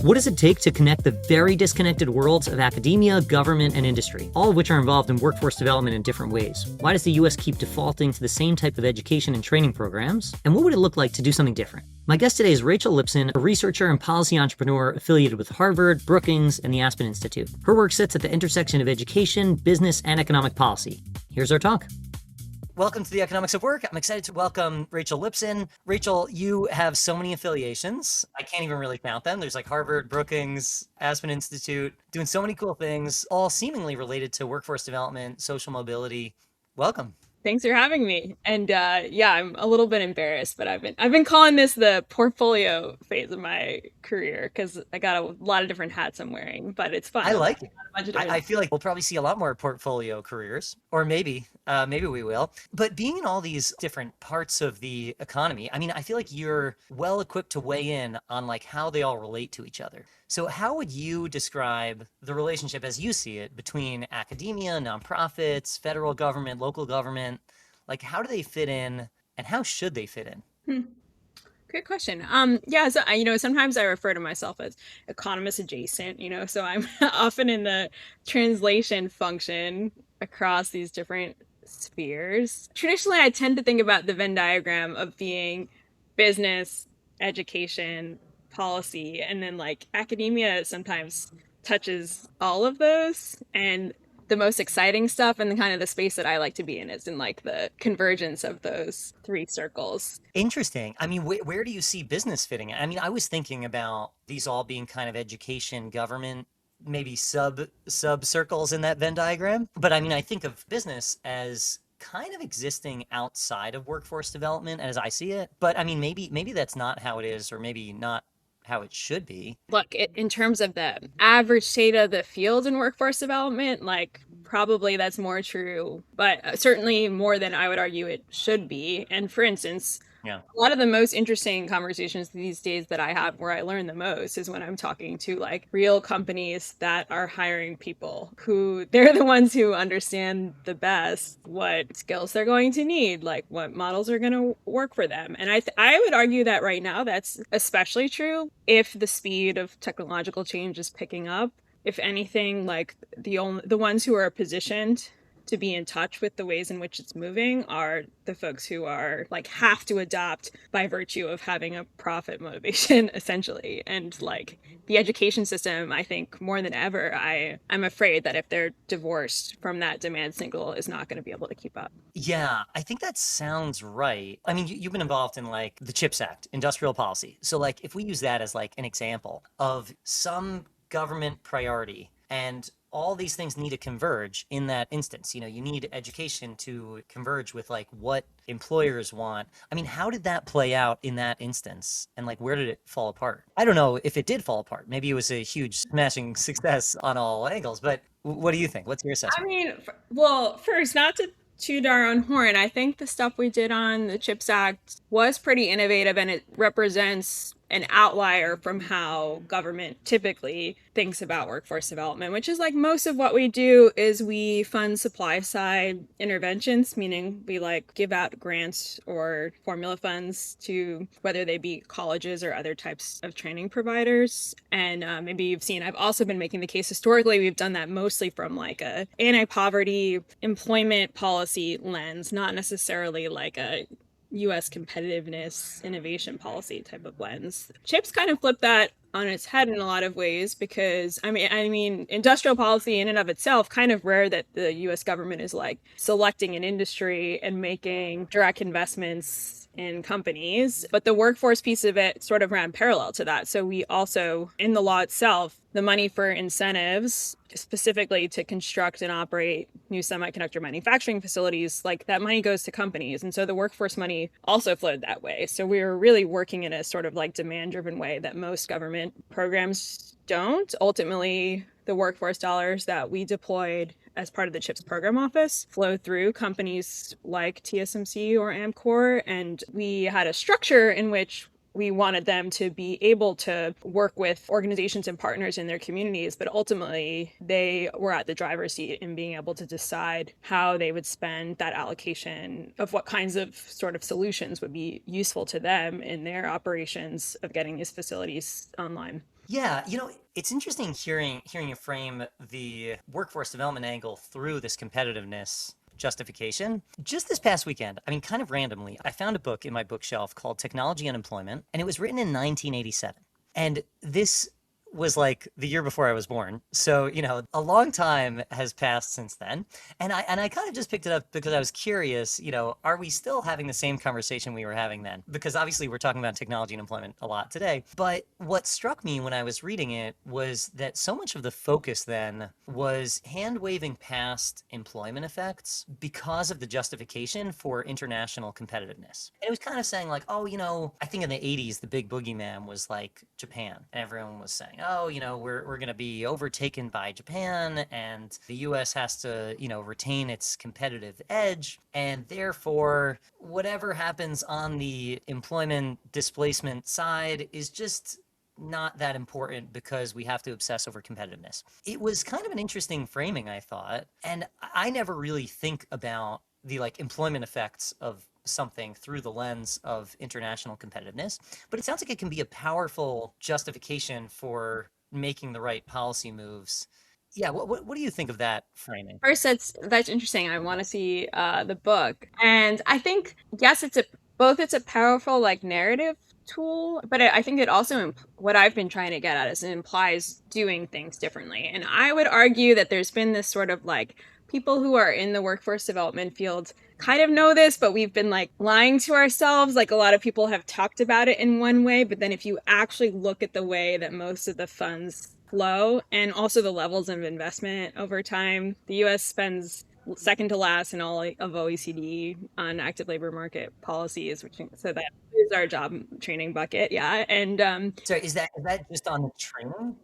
What does it take to connect the very disconnected worlds of academia, government, and industry, all of which are involved in workforce development in different ways? Why does the US keep defaulting to the same type of education and training programs? And what would it look like to do something different? My guest today is Rachel Lipson, a researcher and policy entrepreneur affiliated with Harvard, Brookings, and the Aspen Institute. Her work sits at the intersection of education, business, and economic policy. Here's our talk. Welcome to the Economics of Work. I'm excited to welcome Rachel Lipson. Rachel, you have so many affiliations. I can't even really count them. There's like Harvard, Brookings, Aspen Institute, doing so many cool things, all seemingly related to workforce development, social mobility. Welcome. Thanks for having me. And I'm a little bit embarrassed, but I've been calling this the portfolio phase of my career because I got a lot of different hats I'm wearing, but it's fun. I like it. A bunch of I different- feel like we'll probably see a lot more portfolio careers, or maybe we will. But being in all these different parts of the economy, I mean, I feel like you're well equipped to weigh in on like how they all relate to each other. So how would you describe the relationship as you see it between academia, nonprofits, federal government, local government? Like, how do they fit in, and how should they fit in? Hmm. Great question. Sometimes I refer to myself as economist adjacent, so I'm often in the translation function across these different spheres. Traditionally, I tend to think about the Venn diagram of being business, education, policy, and then like academia sometimes touches all of those. And the most exciting stuff and the kind of the space that I like to be in is in like the convergence of those three circles. Interesting. I mean, where do you see business fitting in? I mean, I was thinking about these all being kind of education, government, maybe sub circles in that Venn diagram. But I mean, I think of business as kind of existing outside of workforce development as I see it. But I mean, maybe that's not how it is, or maybe not how it should be. Look, in terms of the average state of the field in workforce development, like probably that's more true, but certainly more than I would argue it should be. And for instance, Yeah. a lot of the most interesting conversations these days that I have where I learn the most is when I'm talking to like real companies that are hiring people who they're the ones who understand the best what skills they're going to need, like what models are going to work for them. And I would argue that right now that's especially true if the speed of technological change is picking up. If anything, like the ones who are positioned to be in touch with the ways in which it's moving are the folks who are like have to adopt by virtue of having a profit motivation essentially. And like the education system, I think more than ever, I'm afraid that if they're divorced from that demand signal is not going to be able to keep up. Yeah, I think that sounds right. I mean, you've been involved in like the CHIPS Act, industrial policy. So like if we use that as like an example of some government priority and all these things need to converge in that instance. You know, you need education to converge with like what employers want. I mean, how did that play out in that instance? And like, where did it fall apart? I don't know if it did fall apart. Maybe it was a huge smashing success on all angles, but what do you think? What's your I assessment? mean, well, first, not to toot our own horn, I think the stuff we did on the CHIPS Act was pretty innovative and it represents an outlier from how government typically thinks about workforce development, which is like most of what we do is we fund supply side interventions, meaning we like give out grants or formula funds to whether they be colleges or other types of training providers. And maybe you've seen, I've also been making the case historically, we've done that mostly from like a anti-poverty employment policy lens, not necessarily like a US competitiveness innovation policy type of lens. Chips kind of flip that on its head in a lot of ways because I mean industrial policy in and of itself kind of rare that the US government is like selecting an industry and making direct investments in companies, but the workforce piece of it sort of ran parallel to that. So we also in the law itself, the money for incentives specifically to construct and operate new semiconductor manufacturing facilities, like that money goes to companies. And so the workforce money also flowed that way. So we were really working in a sort of like demand driven way that most government programs don't. Ultimately, the workforce dollars that we deployed as part of the CHIPS program office flow through companies like TSMC or Amcor. And we had a structure in which we wanted them to be able to work with organizations and partners in their communities, but ultimately they were at the driver's seat in being able to decide how they would spend that allocation of what kinds of sort of solutions would be useful to them in their operations of getting these facilities online. Yeah, it's interesting hearing you frame the workforce development angle through this competitiveness justification. Just this past weekend, I mean, kind of randomly, I found a book in my bookshelf called Technology and Employment, and it was written in 1987. And this was like the year before I was born. So, a long time has passed since then. And I kind of just picked it up because I was curious, are we still having the same conversation we were having then? Because obviously we're talking about technology and employment a lot today. But what struck me when I was reading it was that so much of the focus then was hand waving past employment effects because of the justification for international competitiveness. And it was kind of saying like, oh, I think in the 80s, the big boogeyman was like Japan. And everyone was saying, oh, we're going to be overtaken by Japan and the US has to, retain its competitive edge. And therefore, whatever happens on the employment displacement side is just not that important because we have to obsess over competitiveness. It was kind of an interesting framing, I thought. And I never really think about the like employment effects of something through the lens of international competitiveness, but it sounds like it can be a powerful justification for making the right policy moves. Yeah, what do you think of that framing? First, that's interesting. I want to see the book, and I think yes, it's a powerful like narrative tool, but I think it also what I've been trying to get at is it implies doing things differently, and I would argue that there's been this sort of like people who are in the workforce development field kind of know this, but we've been like lying to ourselves. Like a lot of people have talked about it in one way, but then if you actually look at the way that most of the funds flow and also the levels of investment over time, the US spends second to last in all of OECD on active labor market policies, which so that is our job training bucket. Yeah. And Sorry, is that just on the training?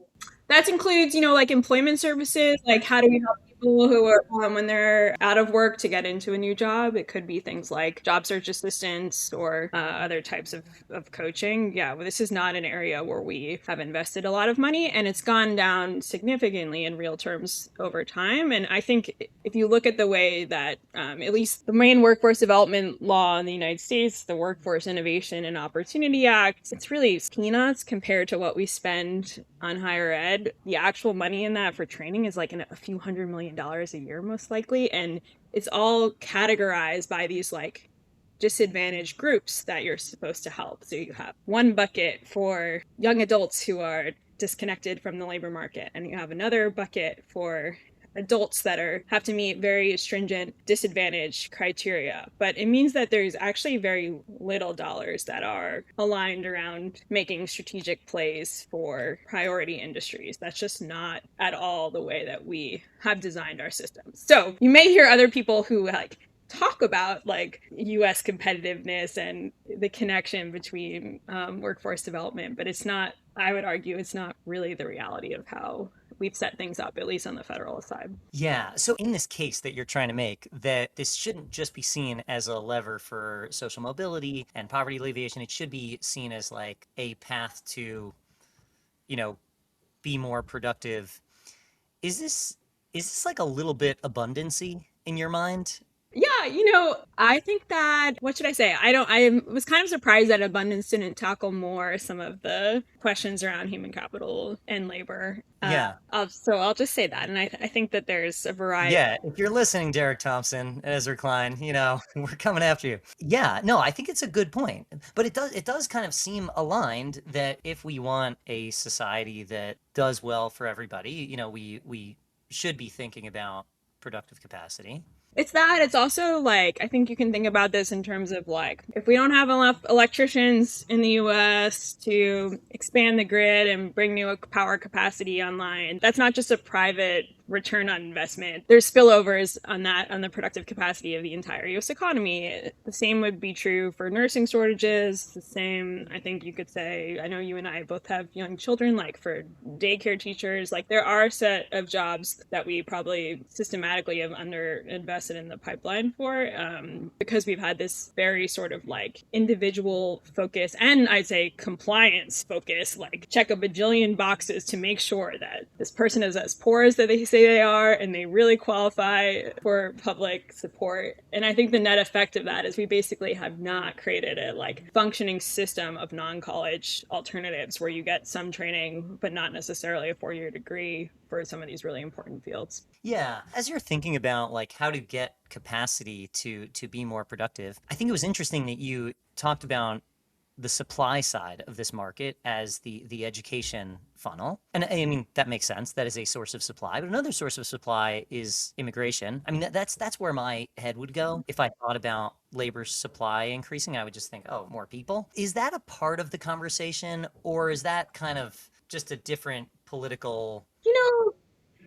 that includes, like employment services, like how do we help people who are when they're out of work to get into a new job. It could be things like job search assistance or other types of coaching. Yeah, well, this is not an area where we have invested a lot of money, and it's gone down significantly in real terms over time. And I think if you look at the way that at least the main workforce development law in the United States, the Workforce Innovation and Opportunity Act, it's really peanuts compared to what we spend on higher ed. The actual money in that for training is like a few $100 million a year, most likely. And it's all categorized by these like disadvantaged groups that you're supposed to help. So you have one bucket for young adults who are disconnected from the labor market, and you have another bucket for adults that have to meet very stringent disadvantage criteria. But it means that there's actually very little dollars that are aligned around making strategic plays for priority industries. That's just not at all the way that we have designed our systems. So you may hear other people who like talk about like US competitiveness and the connection between workforce development, but it's not, I would argue, it's not really the reality of how we've set things up, at least on the federal side. Yeah. So in this case that you're trying to make, that this shouldn't just be seen as a lever for social mobility and poverty alleviation. It should be seen as like a path to, you know, be more productive. Is this like a little bit abundancy in your mind? Yeah, I think that, what should I say? I was kind of surprised that Abundance didn't tackle more some of the questions around human capital and labor. Yeah. So I'll just say that. And I think that there's a variety. Yeah, if you're listening, Derek Thompson and Ezra Klein, we're coming after you. Yeah, no, I think it's a good point. But it does kind of seem aligned that if we want a society that does well for everybody, we should be thinking about productive capacity. It's that. It's also like, I think you can think about this in terms of like, if we don't have enough electricians in the US to expand the grid and bring new power capacity online, that's not just a private return on investment. There's spillovers on that, on the productive capacity of the entire US economy. The same would be true for nursing shortages. The same, I think you could say, I know you and I both have young children, like for daycare teachers, like there are a set of jobs that we probably systematically have underinvested invested in the pipeline for, because we've had this very sort of like individual focus and I'd say compliance focus, like check a bajillion boxes to make sure that this person is as poor as they say they are and they really qualify for public support. And I think the net effect of that is we basically have not created a like functioning system of non-college alternatives where you get some training but not necessarily a 4-year degree for some of these really important fields. Yeah, as you're thinking about like how to get capacity to be more productive, I think it was interesting that you talked about the supply side of this market as the education funnel. And I mean, that makes sense. That is a source of supply. But another source of supply is immigration. I mean, that's where my head would go. If I thought about labor supply increasing, I would just think, oh, more people. Is that a part of the conversation, or is that kind of just a different political? You know,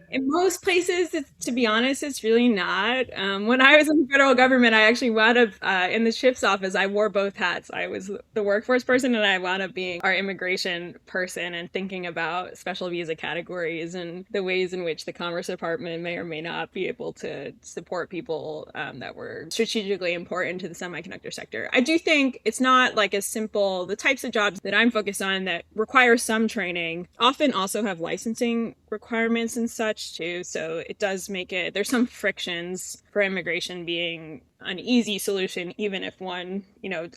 in most places, to be honest, it's really not. When I was in the federal government, I actually wound up in the CHIPS office. I wore both hats. I was the workforce person, and I wound up being our immigration person and thinking about special visa categories and the ways in which the Commerce Department may or may not be able to support people that were strategically important to the semiconductor sector. I do think it's not like as simple. The types of jobs that I'm focused on that require some training often also have licensing requirements and such too. So it does make it, there's some frictions for immigration being an easy solution, even if one,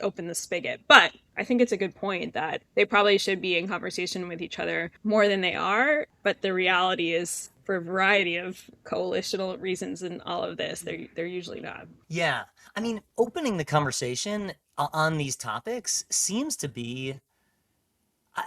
open the spigot. But I think it's a good point that they probably should be in conversation with each other more than they are. But the reality is, for a variety of coalitional reasons and all of this, they're usually not. Yeah. I mean, opening the conversation on these topics seems to be,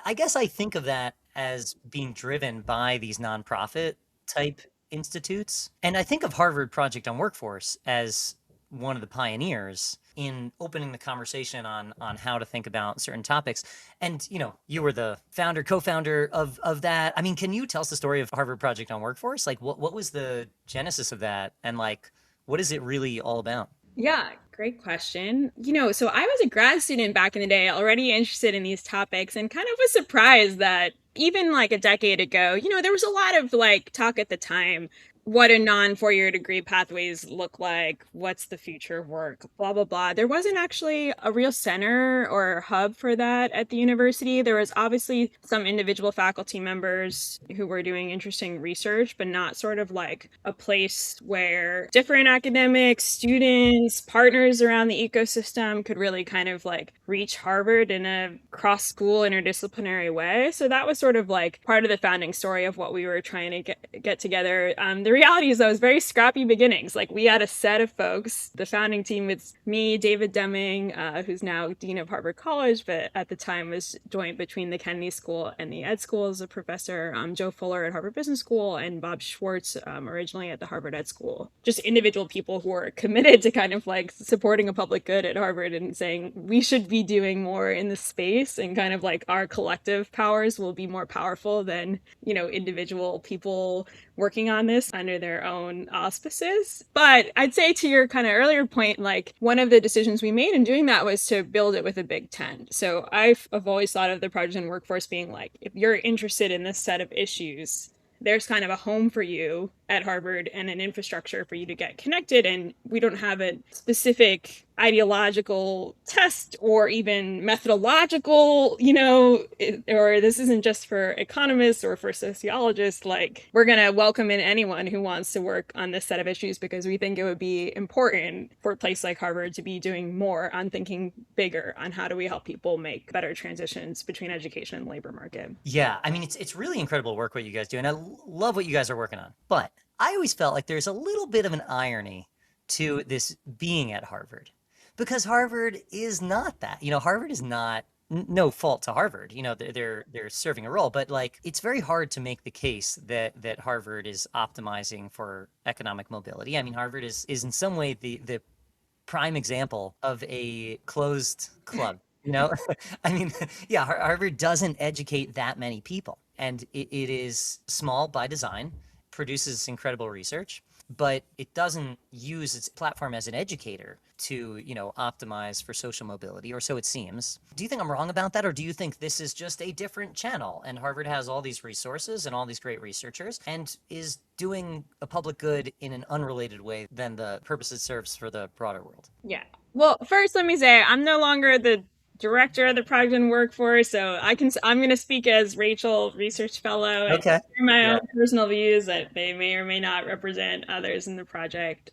I guess I think of that as being driven by these nonprofit type institutes. And I think of Harvard Project on Workforce as one of the pioneers in opening the conversation on how to think about certain topics. And, you were the founder, co-founder of that. I mean, can you tell us the story of Harvard Project on Workforce? Like, what was the genesis of that? And like, what is it really all about? Yeah, great question. So I was a grad student back in the day, already interested in these topics, and kind of was surprised that even like a decade ago, there was a lot of like talk at the time. What a non 4-year degree pathways look like, what's the future of work, blah, blah, blah. There wasn't actually a real center or hub for that at the university. There was obviously some individual faculty members who were doing interesting research, but not sort of like a place where different academics, students, partners around the ecosystem could really kind of like reach Harvard in a cross-school interdisciplinary way. So that was sort of like part of the founding story of what we were trying to get together. The reality is that was very scrappy beginnings. Like we had a set of folks, the founding team with me, David Deming, who's now Dean of Harvard College, but at the time was joint between the Kennedy School and the Ed School as a professor, Joe Fuller at Harvard Business School, and Bob Schwartz originally at the Harvard Ed School. Just individual people who are committed to kind of like supporting a public good at Harvard and saying we should be doing more in the space, and kind of like our collective powers will be more powerful than, individual people working on this under their own auspices. But I'd say to your kind of earlier point, like one of the decisions we made in doing that was to build it with a big tent. So I've always thought of the Project on Workforce being like, if you're interested in this set of issues, there's kind of a home for you at Harvard and an infrastructure for you to get connected. And we don't have a specific ideological test or even methodological, or this isn't just for economists or for sociologists. Like we're going to welcome in anyone who wants to work on this set of issues because we think it would be important for a place like Harvard to be doing more on thinking bigger on how do we help people make better transitions between education and the labor market. Yeah, I mean, it's really incredible work what you guys do, and I love what you guys are working on. But I always felt like there's a little bit of an irony to this being at Harvard, because Harvard is not that. Harvard is not, no fault to Harvard. They're serving a role, but like it's very hard to make the case that Harvard is optimizing for economic mobility. I mean, Harvard is in some way the prime example of a closed club. I mean, yeah, Harvard doesn't educate that many people, and it is small by design, produces incredible research. but it doesn't use its platform as an educator to, optimize for social mobility, or so it seems. Do you think I'm wrong about that, or do you think this is just a different channel and Harvard has all these resources and all these great researchers and is doing a public good in an unrelated way than the purpose it serves for the broader world? Yeah. Well, first, let me say I'm no longer the director of the project and workforce, so I'm going to speak as Rachel, research fellow, and Okay. share my Yeah. own personal views that they may or may not represent others in the project.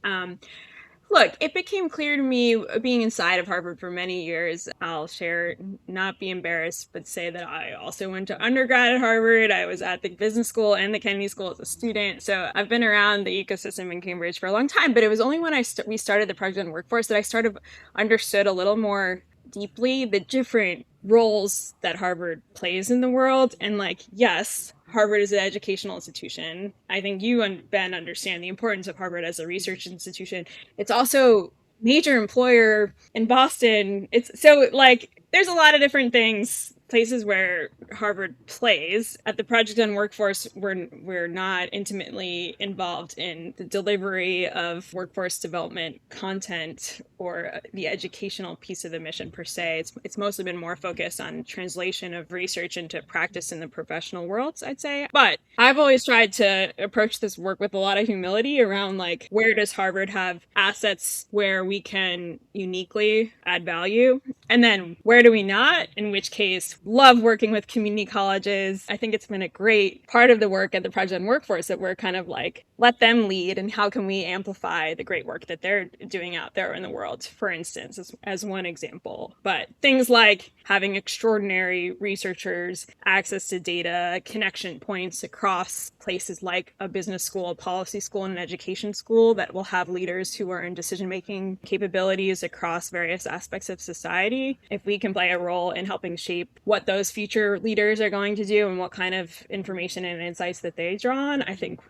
Look, it became clear to me being inside of Harvard for many years. I'll share, not be embarrassed, but say that I also went to undergrad at Harvard. I was at the business school and the Kennedy School as a student. So I've been around the ecosystem in Cambridge for a long time, but it was only when we started the project and workforce that I started understood a little more deeply the different roles that Harvard plays in the world. And like, yes, Harvard is an educational institution. I think you and Ben understand the importance of Harvard as a research institution. It's also major employer in Boston. It's so like there's a lot of different things, places where Harvard plays. At the Project on Workforce, we're not intimately involved in the delivery of workforce development content or the educational piece of the mission per se. It's mostly been more focused on translation of research into practice in the professional worlds, I'd say. But I've always tried to approach this work with a lot of humility around like where does Harvard have assets where we can uniquely add value, and then where do we not? In which case, love working with community colleges. I think it's been a great part of the work at the Project on Workforce that we're kind of like, let them lead and how can we amplify the great work that they're doing out there in the world, for instance, as one example. But things like having extraordinary researchers, access to data, connection points across places like a business school, a policy school, and an education school that will have leaders who are in decision-making capabilities across various aspects of society. If we can play a role in helping shape what those future leaders are going to do and what kind of information and insights that they draw on, I think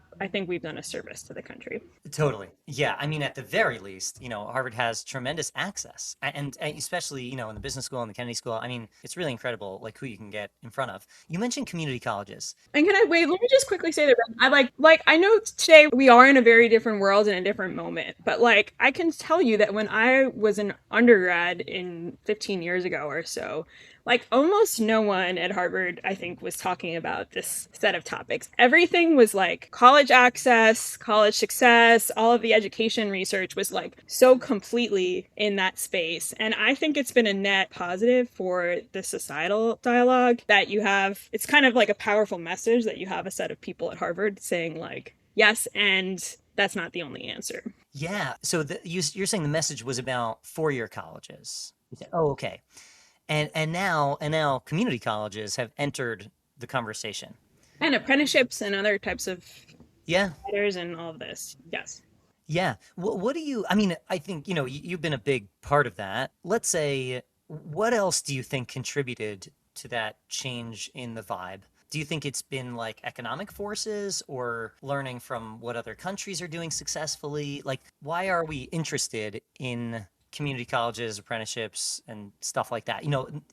we've done a service to the country. Totally. Yeah. I mean, at the very least, Harvard has tremendous access. And especially, in the business school and the Kennedy School. I mean, it's really incredible, like who you can get in front of. You mentioned community colleges. And can I wait? Let me just quickly say that I like I know today we are in a very different world in a different moment, but like I can tell you that when I was an undergrad in 15 years ago or so, like almost no one at Harvard, I think, was talking about this set of topics. Everything was like college access, college success, all of the education research was like so completely in that space. And I think it's been a net positive for the societal dialogue that you have. It's kind of like a powerful message that you have a set of people at Harvard saying like, yes, and that's not the only answer. Yeah. So you're saying the message was about four-year colleges. Oh, okay. And now community colleges have entered the conversation. And apprenticeships and other types of Yeah. writers and all of this. Yes. Yeah. What do you, I mean, I think, you've been a big part of that. Let's say, what else do you think contributed to that change in the vibe? Do you think it's been like economic forces or learning from what other countries are doing successfully? Like, why are we interested in community colleges, apprenticeships, and stuff like that?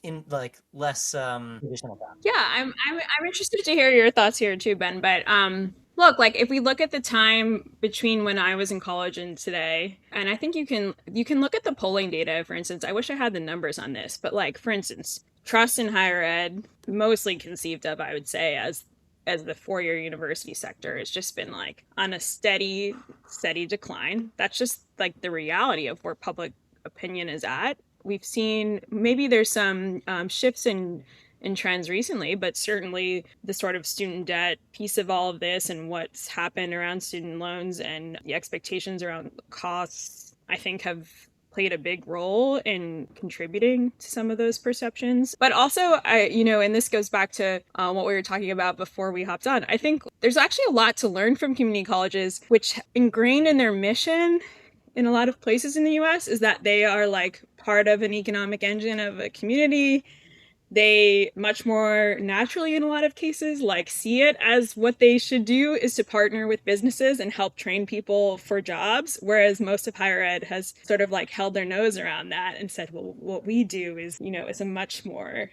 In like less traditional paths. Yeah, I'm interested to hear your thoughts here too, Ben. But look, like if we look at the time between when I was in college and today, and I think you can look at the polling data, for instance. I wish I had the numbers on this, but like for instance, trust in higher ed, mostly conceived of, I would say, as the four-year university sector, has just been like on a steady decline. That's just like the reality of where public opinion is at. We've seen maybe there's some shifts in trends recently, but certainly the sort of student debt piece of all of this and what's happened around student loans and the expectations around costs, I think have played a big role in contributing to some of those perceptions. But also, and this goes back to what we were talking about before we hopped on. I think there's actually a lot to learn from community colleges, which ingrained in their mission in a lot of places in the US is that they are like part of an economic engine of a community. They much more naturally, in a lot of cases, like see it as what they should do is to partner with businesses and help train people for jobs. Whereas most of higher ed has sort of like held their nose around that and said, well, what we do is, is a much more,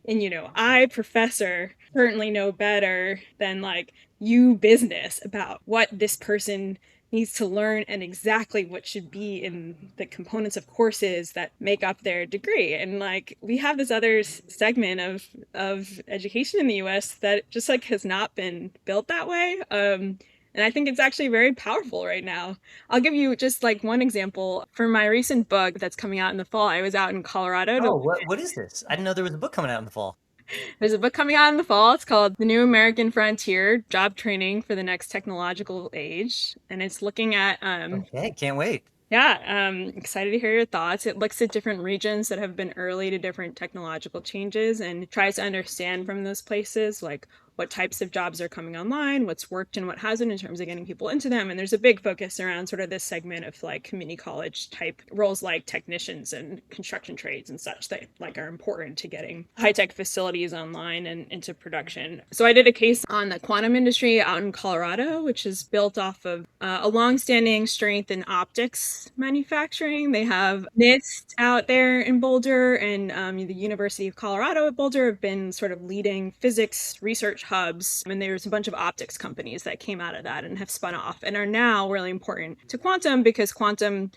and, I, professor, certainly know better than like you business about what this person needs to learn and exactly what should be in the components of courses that make up their degree. And like we have this other segment of education in the US that just like has not been built that way. And I think it's actually very powerful right now. I'll give you just like one example. For my recent book that's coming out in the fall, I was out in Colorado to Oh, what is this? I didn't know there was a book coming out in the fall. there's a book coming out in the fall. It's called The New American Frontier: Job Training for the Next Technological Age. And it's looking at Okay, can't wait. yeah, excited to hear your thoughts. It looks at different regions that have been early to different technological changes and tries to understand from those places like what types of jobs are coming online, what's worked and what hasn't in terms of getting people into them. And there's a big focus around sort of this segment of like community college type roles like technicians and construction trades and such that like are important to getting high-tech facilities online and into production. So I did a case on the quantum industry out in Colorado, which is built off of a long-standing strength in optics manufacturing. They have NIST out there in Boulder, and the University of Colorado at Boulder have been sort of leading physics research hubs. And there's a bunch of optics companies that came out of that and have spun off and are now really important to quantum because quantum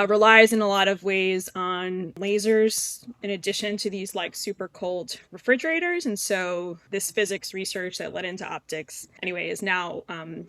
relies in a lot of ways on lasers in addition to these like super cold refrigerators. And so this physics research that led into optics anyway is now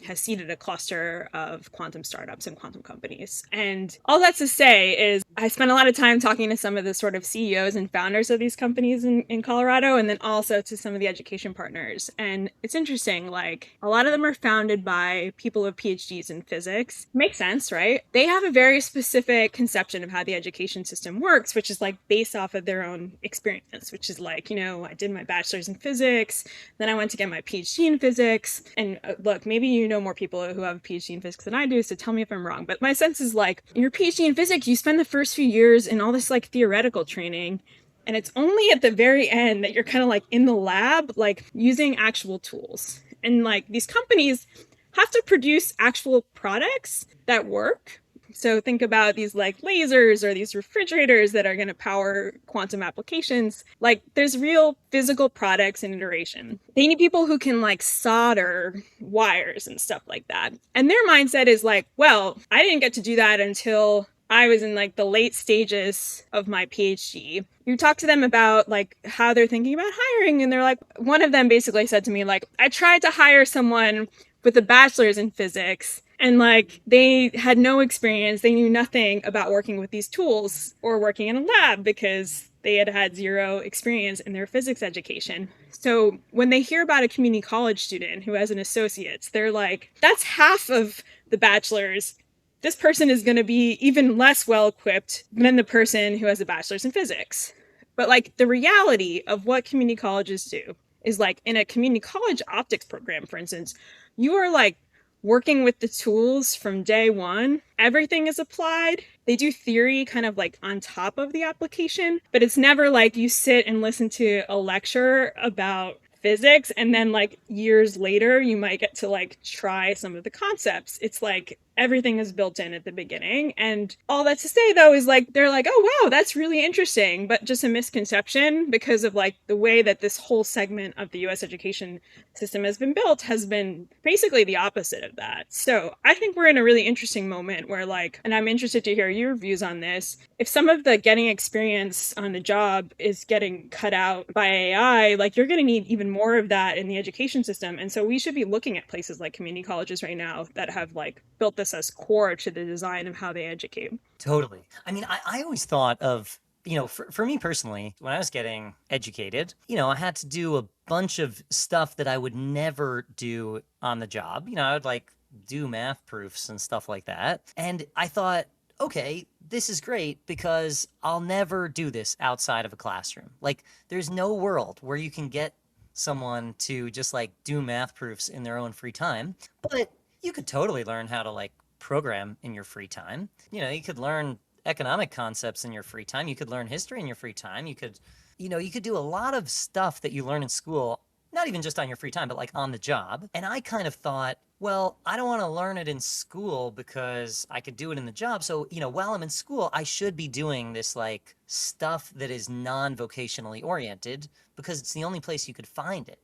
has seeded a cluster of quantum startups and quantum companies. And all that's to say is I spent a lot of time talking to some of the sort of CEOs and founders of these companies in Colorado, and then also to some of the education partners. And it's interesting, like a lot of them are founded by people with PhDs in physics. Makes sense, right? They have a very specific conception of how the education system works, which is like based off of their own experience, which is like, I did my bachelor's in physics, then I went to get my PhD in physics. And look, maybe you know more people who have a PhD in physics than I do, so tell me if I'm wrong. But my sense is like, your PhD in physics, you spend the first few years in all this like theoretical training. And it's only at the very end that you're kind of like in the lab, like using actual tools. And like these companies have to produce actual products that work. So think about these like lasers or these refrigerators that are going to power quantum applications. Like there's real physical products in iteration. They need people who can like solder wires and stuff like that. And their mindset is like, well, I didn't get to do that until I was in like the late stages of my PhD. You talk to them about like how they're thinking about hiring, and they're like, one of them basically said to me, like, I tried to hire someone with a bachelor's in physics, and like they had no experience. They knew nothing about working with these tools or working in a lab because they had had zero experience in their physics education. So when they hear about a community college student who has an associate's, they're like, that's half of the bachelor's. This person is going to be even less well equipped than the person who has a bachelor's in physics. But like the reality of what community colleges do is like in a community college optics program, for instance, you are like working with the tools from day one. Everything is applied. They do theory kind of like on top of the application, but it's never like you sit and listen to a lecture about physics and then like years later you might get to like try some of the concepts. It's like everything is built in at the beginning. And all that to say though is like they're like, oh wow, that's really interesting, but just a misconception because of like the way that this whole segment of the US education system has been built has been basically the opposite of that. So I think we're in a really interesting moment where like, and I'm interested to hear your views on this, if some of the getting experience on the job is getting cut out by AI, like you're going to need even more of that in the education system. And so we should be looking at places like community colleges right now that have like built this as core to the design of how they educate. Totally. I mean, I always thought of, for me personally, when I was getting educated, I had to do a bunch of stuff that I would never do on the job. I would like do math proofs and stuff like that. And I thought, okay, this is great because I'll never do this outside of a classroom. Like, there's no world where you can get someone to just like do math proofs in their own free time. But you could totally learn how to like program in your free time. You could learn economic concepts in your free time. You could learn history in your free time. You could do a lot of stuff that you learn in school, not even just on your free time, but like on the job. And I kind of thought, well, I don't want to learn it in school because I could do it in the job. So, while I'm in school, I should be doing this like stuff that is non-vocationally oriented because it's the only place you could find it.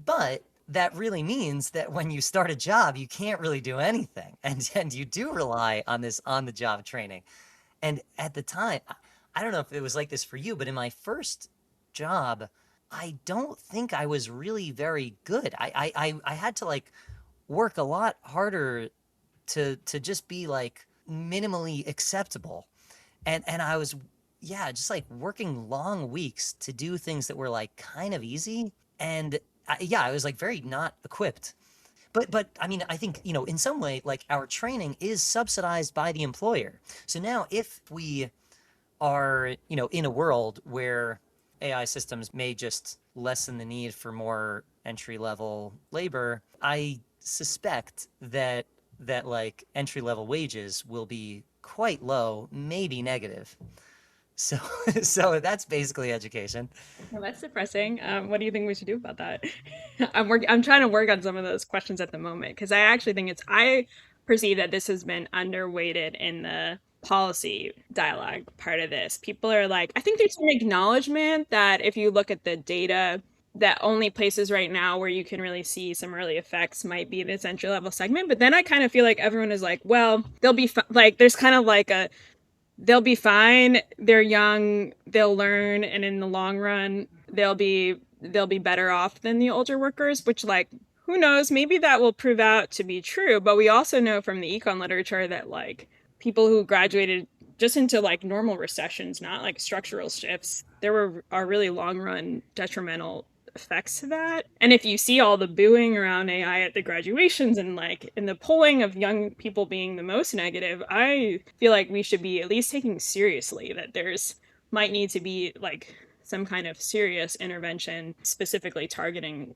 But that really means that when you start a job, you can't really do anything. And you do rely on this on the job training. And at the time, I don't know if it was like this for you, but in my first job, I don't think I was really very good. I had to like work a lot harder to just be like minimally acceptable. And I was, yeah, just like working long weeks to do things that were like kind of easy. And yeah, I was like very not equipped. But I mean, I think, in some way, like our training is subsidized by the employer. So now if we are, in a world where AI systems may just lessen the need for more entry level labor, I suspect that like entry level wages will be quite low, maybe negative. So so that's basically education. Well, that's depressing. What do you think we should do about that? I'm trying to work on some of those questions at the moment because I actually think I perceive that this has been underweighted in the policy dialogue part of this. People are like, I think there's some acknowledgement that if you look at the data, that only places right now where you can really see some early effects might be this entry level segment. But then I kind of feel like everyone is like, well, they'll be like, there's kind of like a they'll be fine. They're young, they'll learn, and in the long run, they'll be better off than the older workers, which like who knows, maybe that will prove out to be true, but we also know from the econ literature that like people who graduated just into like normal recessions, not like structural shifts, are really long run detrimental effects to that. And if you see all the booing around AI at the graduations and like in the polling of young people being the most negative, I feel like we should be at least taking seriously that there's might need to be like some kind of serious intervention specifically targeting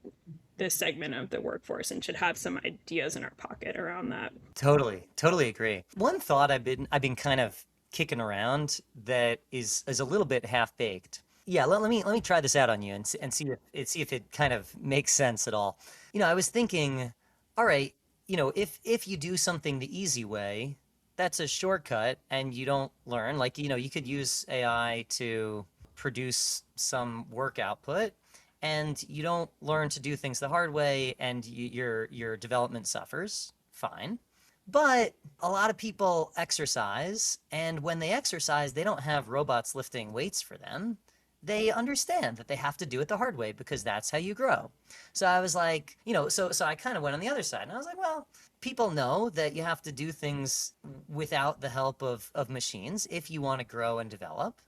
this segment of the workforce and should have some ideas in our pocket around that. Totally agree. One thought I've been kind of kicking around that is a little bit half baked. Yeah, let me try this out on you and see if it kind of makes sense at all. I was thinking, all right, if you do something the easy way, that's a shortcut and you don't learn. Like, you could use AI to produce some work output and you don't learn to do things the hard way and your development suffers. Fine. But a lot of people exercise, and when they exercise, they don't have robots lifting weights for them. They understand that they have to do it the hard way because that's how you grow. So I was like, so I kind of went on the other side and I was like, well, people know that you have to do things without the help of machines if you want to grow and develop.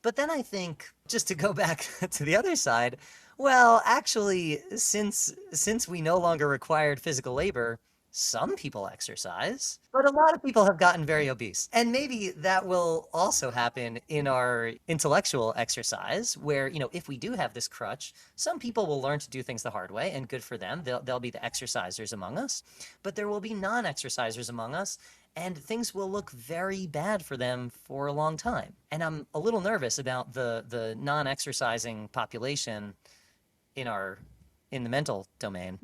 But then I think, just to go back to the other side, well, actually, since we no longer required physical labor, some people exercise, but a lot of people have gotten very obese. And maybe that will also happen in our intellectual exercise, where, if we do have this crutch, some people will learn to do things the hard way, and good for them. They'll be the exercisers among us, but there will be non-exercisers among us, and things will look very bad for them for a long time. And I'm a little nervous about the non-exercising population in our in the mental domain.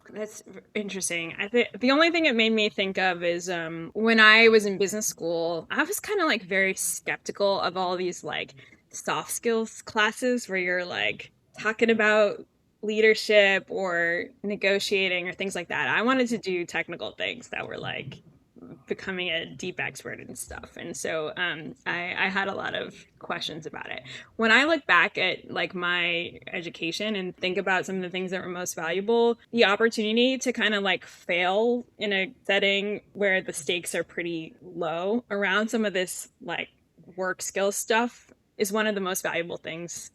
That's interesting. I think the only thing it made me think of is when I was in business school, I was kind of like very skeptical of all these like soft skills classes where you're like talking about leadership or negotiating or things like that. I wanted to do technical things that were like becoming a deep expert in stuff. And so I had a lot of questions about it. When I look back at like my education and think about some of the things that were most valuable, the opportunity to kind of like fail in a setting where the stakes are pretty low around some of this like work skill stuff is one of the most valuable things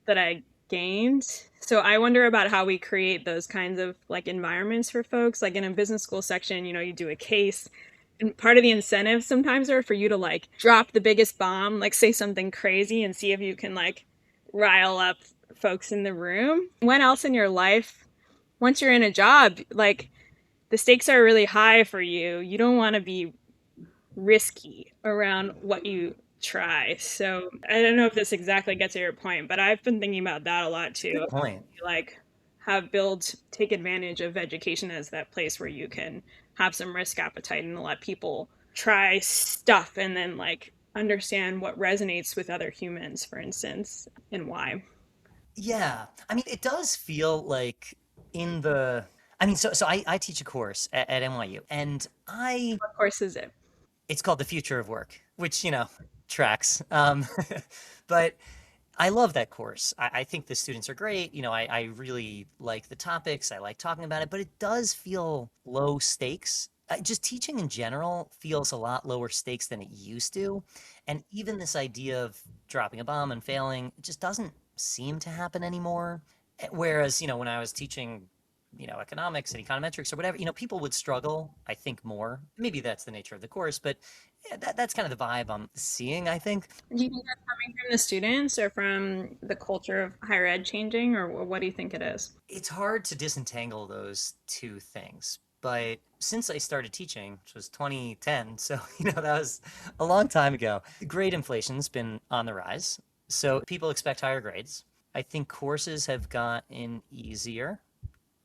that I gained. So I wonder about how we create those kinds of like environments for folks. Like in a business school section, you do a case, and part of the incentives sometimes are for you to like drop the biggest bomb, like say something crazy and see if you can like rile up folks in the room. When else in your life, once you're in a job, like the stakes are really high for you. You don't want to be risky around what you try. So I don't know if this exactly gets to your point, but I've been thinking about that a lot too. Good point. Like take advantage of education as that place where you can have some risk appetite and let people try stuff and then like understand what resonates with other humans, for instance, and why. Yeah. I mean, it does feel like in the I mean, so I teach a course at NYU, and I What course is it? it's called The Future of Work, which, tracks. But I love that course. I think the students are great. I really like the topics. I like talking about it, but it does feel low stakes. Just teaching in general feels a lot lower stakes than it used to. And even this idea of dropping a bomb and failing, it just doesn't seem to happen anymore. Whereas, when I was teaching, economics and econometrics or whatever, people would struggle, I think, more. Maybe that's the nature of the course, but yeah, that's kind of the vibe I'm seeing, I think. Do you think that's coming from the students or from the culture of higher ed changing, or what do you think it is? It's hard to disentangle those two things. But since I started teaching, which was 2010, so that was a long time ago, grade inflation's been on the rise. So people expect higher grades. I think courses have gotten easier,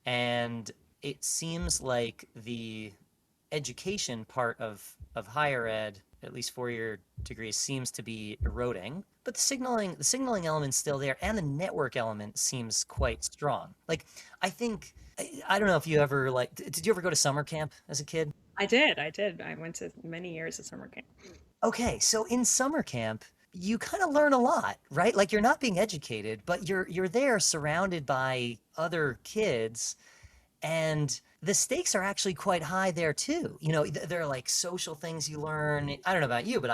and it seems like the education part of higher ed, at least 4-year degrees, seems to be eroding. But the signaling element's still there, and the network element seems quite strong. Like, I think I don't know if you ever did you ever go to summer camp as a kid? I did. I did. I went to many years of summer camp. Okay, so in summer camp, you kind of learn a lot, right? Like you're not being educated, but you're there surrounded by other kids, and the stakes are actually quite high there too. There are like social things you learn. I don't know about you, but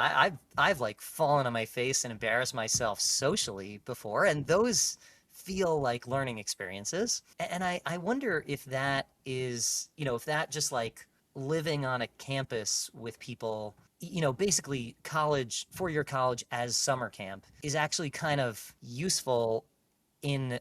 I've like fallen on my face and embarrassed myself socially before, and those feel like learning experiences. And I wonder if that is, if that just like living on a campus with people, basically college, 4-year college as summer camp is actually kind of useful in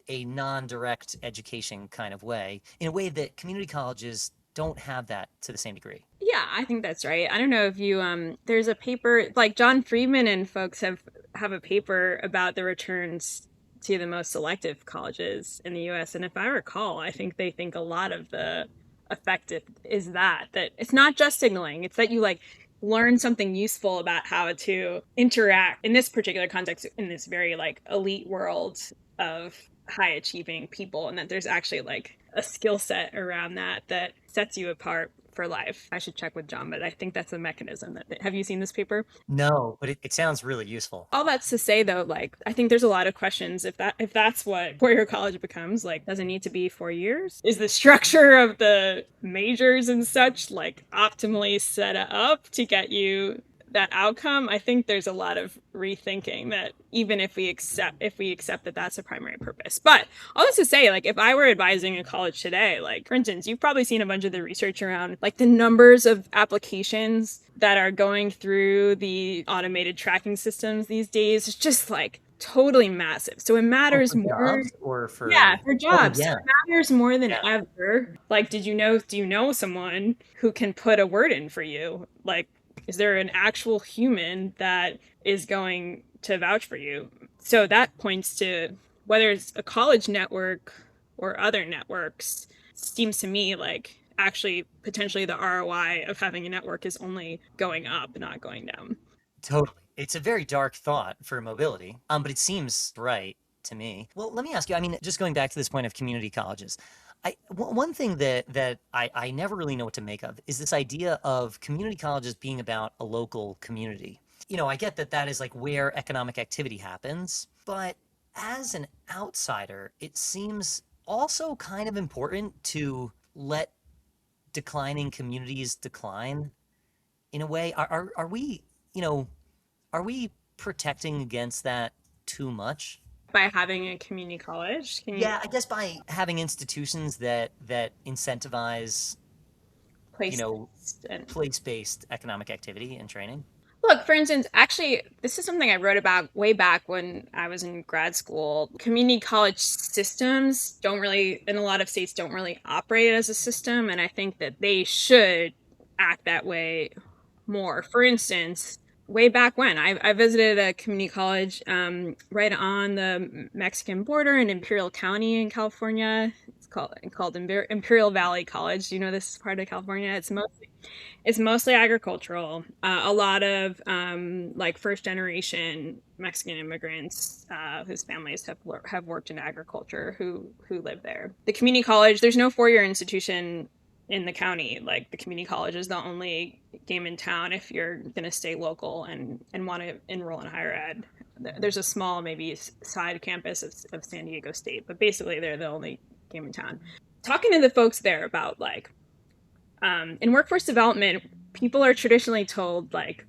a non-direct education kind of way, in a way that community colleges don't have that to the same degree. Yeah, I think that's right. I don't know if you there's a paper like John Friedman and folks have a paper about the returns to the most selective colleges in the US, and if I recall, I think they think a lot of the effective is that it's not just signaling, it's that you like learn something useful about how to interact in this particular context in this very like elite world of high achieving people, and that there's actually like a skill set around that sets you apart for life. I should check with John, but I think that's a mechanism. Have you seen this paper? No, but it sounds really useful. All that's to say though, like I think there's a lot of questions if that's what 4-year college becomes. Like, does it need to be 4 years? Is the structure of the majors and such like optimally set up to get you that outcome? I think there's a lot of rethinking that, even if we accept that that's a primary purpose. But all this to say, like if I were advising a college today, like for instance, you've probably seen a bunch of the research around like the numbers of applications that are going through the automated tracking systems these days. It's just like totally massive. So it Oh, matters for more. jobs or for Yeah, for oh jobs. So yeah. it matters more than Yeah. ever. Like, do you know someone who can put a word in for you? Like, is there an actual human that is going to vouch for you? So that points to whether it's a college network or other networks, seems to me like actually potentially the ROI of having a network is only going up, not going down. Totally. It's a very dark thought for mobility, but it seems right to me. Well, let me ask you, I mean, just going back to this point of community colleges, one thing that I never really know what to make of is this idea of community colleges being about a local community. I get that that is like where economic activity happens, but as an outsider, it seems also kind of important to let declining communities decline in a way. Are we, you know, are we protecting against that too much? By having a community college, can you Yeah, I guess by having institutions that incentivize, you place know, and place-based economic activity and training. look, for instance, actually, this is something I wrote about way back when I was in grad school. Community college systems don't really, in a lot of states, don't really operate as a system, and I think that they should act that way more. For instance, way back when I visited a community college right on the Mexican border in Imperial County in California. It's called Imperial Valley College. You know, this is part of California. It's mostly agricultural. A lot of like first generation Mexican immigrants whose families have worked in agriculture who live there. The community college, there's no 4-year institution in the county. Like the community college is the only game in town if you're going to stay local and want to enroll in higher ed. There's a small maybe side campus of San Diego State, but basically they're the only game in town. Talking to the folks there about like in workforce development, people are traditionally told like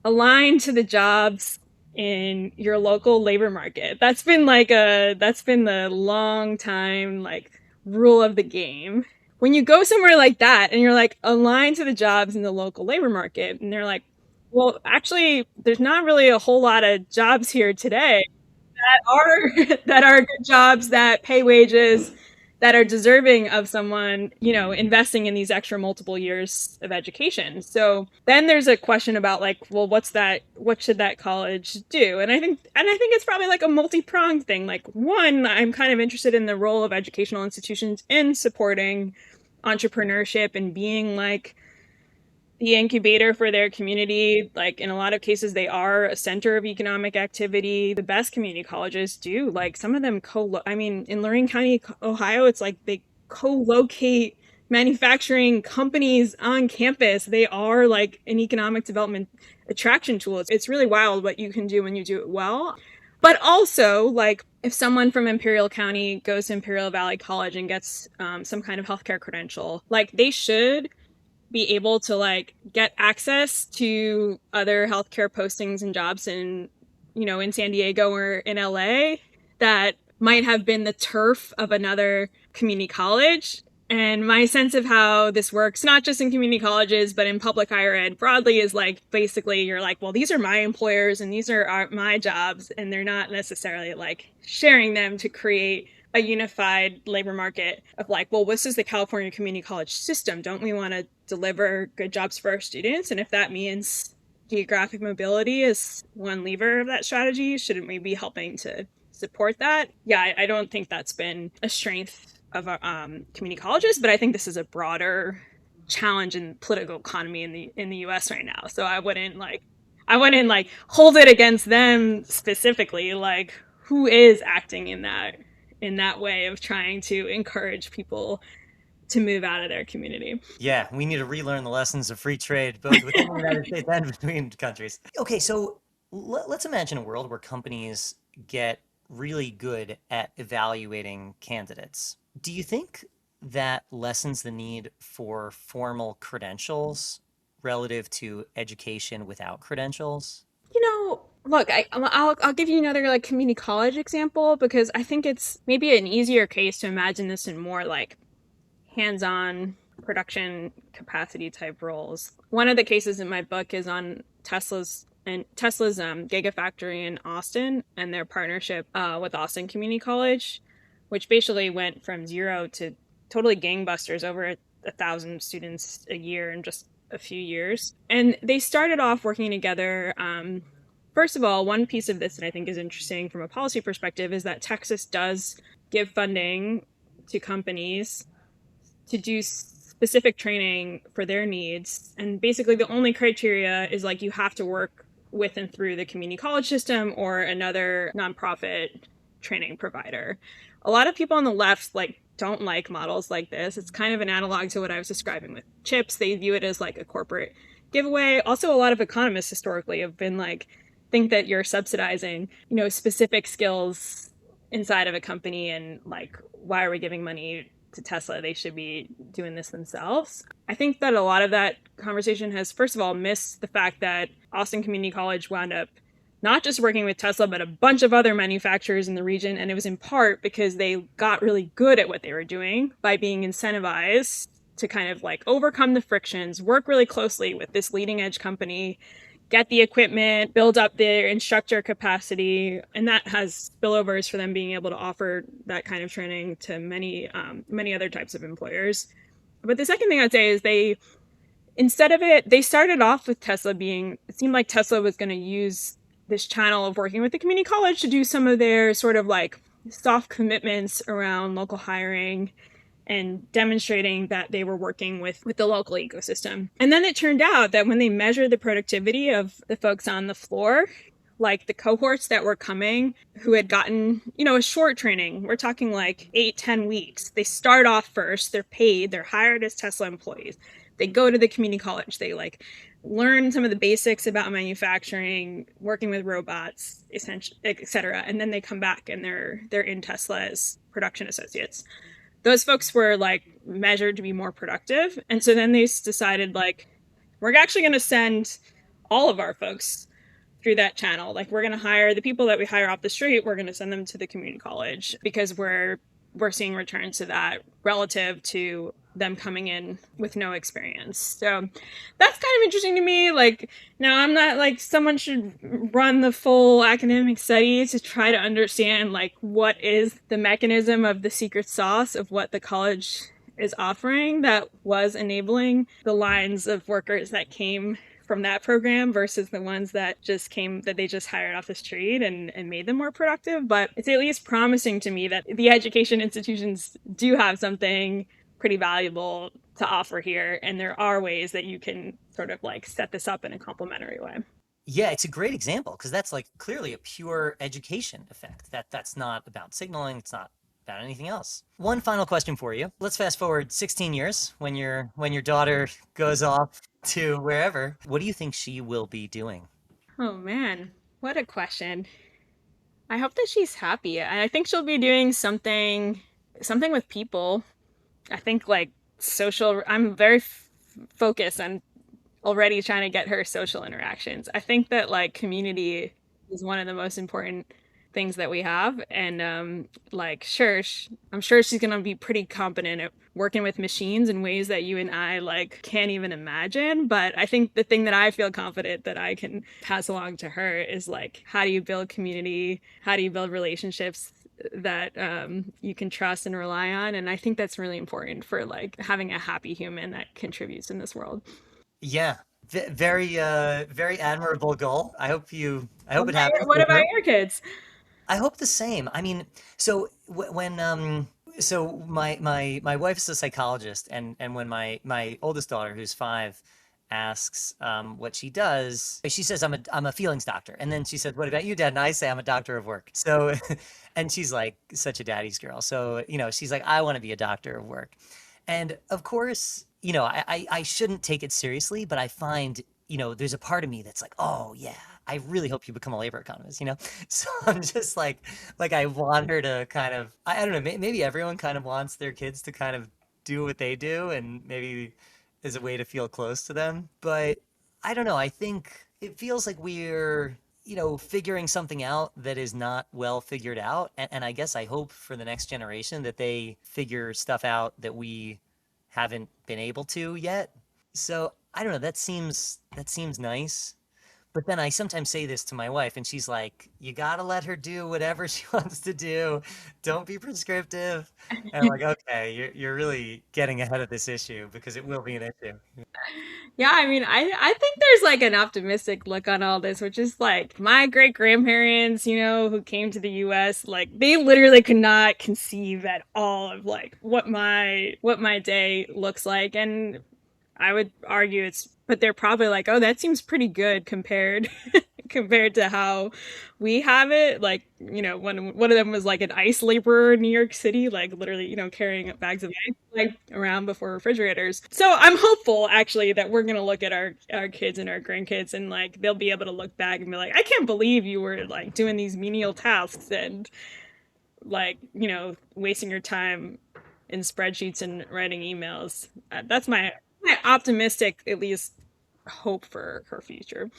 align to the jobs in your local labor market. That's been the long time like rule of the game. When you go somewhere like that and you're like align to the jobs in the local labor market, and they're like, well, actually, there's not really a whole lot of jobs here today that are good jobs that pay wages that are deserving of someone, you know, investing in these extra multiple years of education. So then there's a question about like, well, what should that college do? And I think it's probably like a multi-pronged thing. Like one, I'm kind of interested in the role of educational institutions in supporting entrepreneurship and being like the incubator for their community. Like in a lot of cases, they are a center of economic activity. The best community colleges do, like some of them in Lorraine County, Ohio, it's like they co-locate manufacturing companies on campus. They are like an economic development attraction tool. It's really wild what you can do when you do it well. But also, like if someone from Imperial County goes to Imperial Valley College and gets some kind of healthcare credential, like they should be able to like get access to other healthcare postings and jobs in San Diego or in LA that might have been the turf of another community college. And my sense of how this works, not just in community colleges, but in public higher ed broadly, is like basically you're like, well, these are my employers and these are my jobs. And they're not necessarily like sharing them to create a unified labor market of like, well, this is the California community college system. Don't we want to deliver good jobs for our students? And if that means geographic mobility is one lever of that strategy, shouldn't we be helping to support that? Yeah, I don't think that's been a strength of community colleges, but I think this is a broader challenge in political economy in the US right now. So I wouldn't hold it against them specifically. Like who is acting in that way of trying to encourage people to move out of their community? Yeah, we need to relearn the lessons of free trade, both within the United States and between countries. Okay, so let's imagine a world where companies get really good at evaluating candidates. Do you think that lessens the need for formal credentials relative to education without credentials? Look, I'll give you another like community college example because I think it's maybe an easier case to imagine this in more like hands-on production capacity type roles. One of the cases in my book is on Tesla's Gigafactory in Austin and their partnership with Austin Community College, which basically went from zero to totally gangbusters, over 1,000 students a year in just a few years. And they started off working together. First of all, one piece of this that I think is interesting from a policy perspective is that Texas does give funding to companies to do specific training for their needs. And basically the only criteria is like you have to work with and through the community college system or another nonprofit training provider. A lot of people on the left don't like models like this. It's kind of an analog to what I was describing with CHIPS. They view it as like a corporate giveaway. Also, a lot of economists historically have been like, think that you're subsidizing, specific skills inside of a company, and like, why are we giving money to Tesla? They should be doing this themselves. I think that a lot of that conversation has, first of all, missed the fact that Austin Community College wound up not just working with Tesla, but a bunch of other manufacturers in the region. And it was in part because they got really good at what they were doing by being incentivized to kind of like overcome the frictions, work really closely with this leading edge company, get the equipment, build up their instructor capacity. And that has spillovers for them being able to offer that kind of training to many other types of employers. But the second thing I'd say is they started off with Tesla it seemed like Tesla was going to use this channel of working with the community college to do some of their sort of like soft commitments around local hiring and demonstrating that they were working with the local ecosystem. And then it turned out that when they measured the productivity of the folks on the floor, like the cohorts that were coming who had gotten, a short training, we're talking like 8-10 weeks. They start off first, they're paid, they're hired as Tesla employees. They go to the community college, they like learn some of the basics about manufacturing, working with robots, essentially, etc. And then they come back and they're in Tesla as production associates. Those folks were like measured to be more productive. And so then they decided like, we're actually going to send all of our folks through that channel. Like we're going to hire the people that we hire off the street. We're going to send them to the community college because we're seeing returns to that relative to them coming in with no experience. So that's kind of interesting to me. Like, now I'm not like someone should run the full academic study to try to understand like what is the mechanism of the secret sauce of what the college is offering that was enabling the lines of workers that came from that program versus the ones that they just hired off the street and made them more productive. But it's at least promising to me that the education institutions do have something pretty valuable to offer here. And there are ways that you can sort of like set this up in a complementary way. Yeah, it's a great example because that's like clearly a pure education effect. That's not about signaling. It's not about anything else. One final question for you. Let's fast forward 16 years when your daughter goes off to wherever. What do you think she will be doing? Oh man, what a question. I hope that she's happy. I think she'll be doing something with people. I think like social, I'm very focused on already trying to get her social interactions. I think that like community is one of the most important things that we have. And like, sure, I'm sure she's going to be pretty competent at working with machines in ways that you and I like can't even imagine. But I think the thing that I feel confident that I can pass along to her is like, how do you build community? How do you build relationships that you can trust and rely on? And I think that's really important for like having a happy human that contributes in this world. Yeah, very very admirable goal. I hope it happens What with about her. your kids? I hope the same. I mean, so when so my wife's a psychologist, and when my oldest daughter, who's 5, asks what she does, she says I'm a feelings doctor, and then she says, "What about you, Dad?" And I say I'm a doctor of work. So, and she's like such a daddy's girl. So she's like, I want to be a doctor of work, and of course, I shouldn't take it seriously, but I find there's a part of me that's like, oh yeah, I really hope you become a labor economist. So I'm just like I want her to kind of, I don't know, maybe everyone kind of wants their kids to kind of do what they do, and maybe as a way to feel close to them. But I don't know, I think it feels like we're, figuring something out that is not well figured out. And I guess I hope for the next generation that they figure stuff out that we haven't been able to yet. So I don't know, that seems nice. But then I sometimes say this to my wife, and she's like, "You gotta let her do whatever she wants to do. Don't be prescriptive." And I'm like, "Okay, you're really getting ahead of this issue because it will be an issue." Yeah, I mean, I think there's like an optimistic look on all this, which is like my great grandparents, who came to the US, like they literally could not conceive at all of like what my day looks like. And I would argue but they're probably like, oh, that seems pretty good compared compared to how we have it. Like, one of them was like an ice laborer in New York City, like literally, carrying bags of ice like around before refrigerators. So I'm hopeful actually that we're gonna look at our kids and our grandkids and like they'll be able to look back and be like, I can't believe you were like doing these menial tasks and like, wasting your time in spreadsheets and writing emails. That's my optimistic, at least, hope for her future.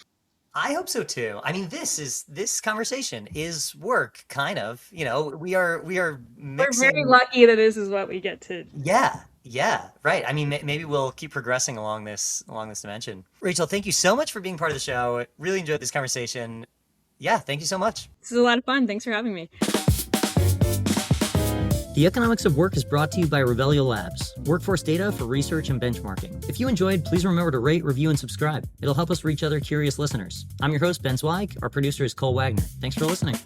I hope so too. I mean, this conversation is work, kind of. We are We're very mixing. lucky that this is what we get to. Yeah, yeah, right. I mean, maybe we'll keep progressing along this dimension. Rachel, thank you so much for being part of the show. Really enjoyed this conversation. Yeah, thank you so much. This is a lot of fun. Thanks for having me. The Economics of Work is brought to you by Rebellion Labs, workforce data for research and benchmarking. If you enjoyed, please remember to rate, review, and subscribe. It'll help us reach other curious listeners. I'm your host, Ben Zweig. Our producer is Cole Wagner. Thanks for listening.